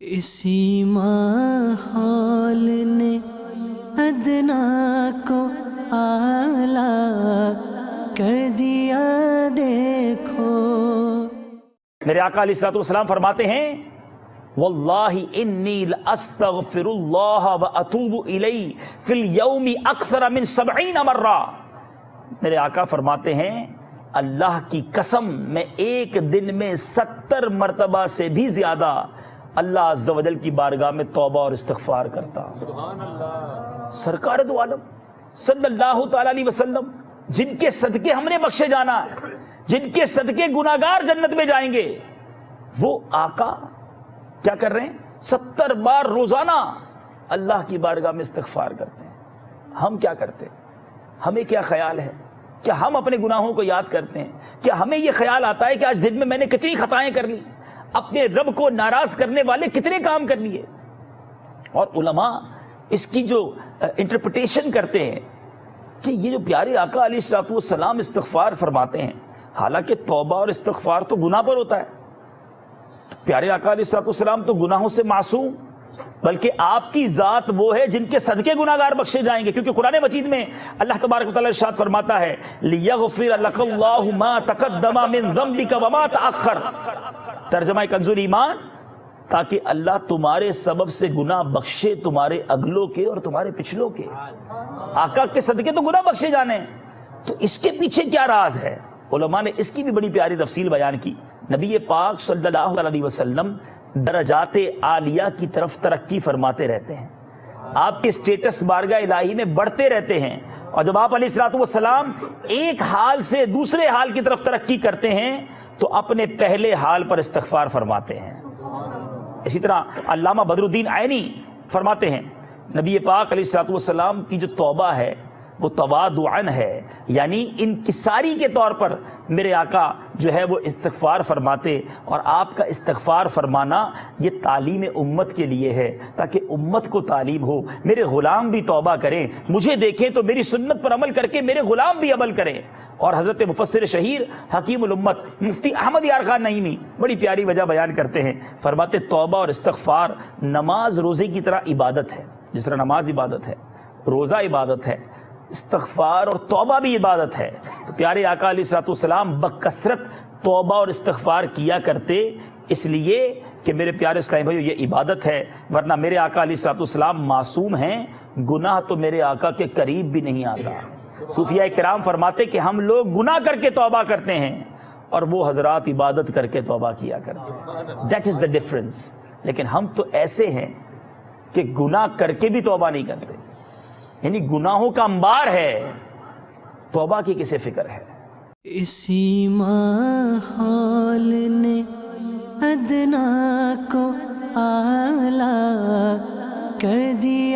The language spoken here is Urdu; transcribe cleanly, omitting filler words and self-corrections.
اسی ماحول نے ادنا کو اعلیٰ کر دیا دیکھو۔ میرے آقا علیہ الصلوۃ والسلام فرماتے ہیں واللہ انی لاستغفر اللہ واتوب الیہ فی الیوم اکثر من 70 مرہ۔ میرے آقا فرماتے ہیں اللہ کی قسم میں ایک دن میں 70 مرتبہ سے بھی زیادہ اللہ عز و جل کی بارگاہ میں توبہ اور استغفار کرتا ہوں۔ سبحان اللہ۔ سرکار دو عالم صلی اللہ تعالی علیہ وسلم جن کے صدقے ہم نے بخشے جانا ہے، جن کے صدقے گناہگار جنت میں جائیں گے، وہ آقا کیا کر رہے ہیں؟ 70 بار روزانہ اللہ کی بارگاہ میں استغفار کرتے ہیں۔ ہم کیا کرتے ہیں؟ ہمیں کیا خیال ہے؟ کیا ہم اپنے گناہوں کو یاد کرتے ہیں؟ کیا ہمیں یہ خیال آتا ہے کہ آج دن میں میں نے کتنی خطائیں کر لی، اپنے رب کو ناراض کرنے والے کتنے کام کر لیے؟ اور علماء اس کی جو انٹرپریٹیشن کرتے ہیں کہ یہ جو پیارے آقا علیہ الصلوۃ والسلام استغفار فرماتے ہیں، حالانکہ توبہ اور استغفار تو گناہ پر ہوتا ہے، پیارے آقا علیہ الصلوۃ والسلام تو گناہوں سے معصوم، بلکہ آپ کی ذات وہ ہے جن کے صدقے گناہگار بخشے جائیں گے، کیونکہ قرآن مجید میں اللہ تبارک و تعالی ارشاد فرماتا ہے لِيَغْفِرَ لَكَ اللَّهُ مَا تَقَدَّمَ مِن ذَنبِكَ وَمَا تَأَخَّرَ۔ ترجمہ کنزُ ایمان، تاکہ اللہ تمہارے سبب سے گناہ بخشے، تمہارے اگلوں کے اور تمہارے پچھلوں کے۔ آقا کے صدقے تو گناہ بخشے جانے ہیں، تو اس کے پیچھے کیا راز ہے؟ علماء نے اس کی بھی بڑی پیاری تفصیل بیان کی۔ نبی پاک صلی اللہ علیہ وسلم درجات عالیہ کی طرف ترقی فرماتے رہتے ہیں، آپ کے سٹیٹس بارگاہ الہی میں بڑھتے رہتے ہیں، اور جب آپ علیہ الصلوۃ والسلام ایک حال سے دوسرے حال کی طرف ترقی کرتے ہیں تو اپنے پہلے حال پر استغفار فرماتے ہیں۔ اسی طرح علامہ بدر الدین عینی فرماتے ہیں نبی پاک علیہ الصلوۃ والسلام کی جو توبہ ہے وہ تواضعاً ہے، یعنی انکساری کے طور پر میرے آقا جو ہے وہ استغفار فرماتے، اور آپ کا استغفار فرمانا یہ تعلیم امت کے لیے ہے، تاکہ امت کو تعلیم ہو، میرے غلام بھی توبہ کریں، مجھے دیکھیں تو میری سنت پر عمل کر کے میرے غلام بھی عمل کریں۔ اور حضرت مفسر شہیر حکیم الامت مفتی احمد یار خان نعیمی بڑی پیاری وجہ بیان کرتے ہیں، فرماتے توبہ اور استغفار نماز روزے کی طرح عبادت ہے، جس طرح نماز عبادت ہے، روزہ عبادت ہے، استغفار اور توبہ بھی عبادت ہے۔ تو پیارے آقا علیہ الصلوۃ والسلام بکثرت توبہ اور استغفار کیا کرتے، اس لیے کہ میرے پیارے اسلامی بھائیو یہ عبادت ہے، ورنہ میرے آقا علیہ الصلوۃ والسلام معصوم ہیں، گناہ تو میرے آقا کے قریب بھی نہیں آتا۔ صوفیاء کرام فرماتے کہ ہم لوگ گناہ کر کے توبہ کرتے ہیں اور وہ حضرات عبادت کر کے توبہ کیا کرتے ہیں، دیٹ از دا ڈفرنس۔ لیکن ہم تو ایسے ہیں کہ گناہ کر کے بھی توبہ نہیں کرتے، یعنی گناہوں کا انبار ہے، توبہ کی کسے فکر ہے؟ اسی ماحول نے ادنا کو اعلیٰ کر دیا۔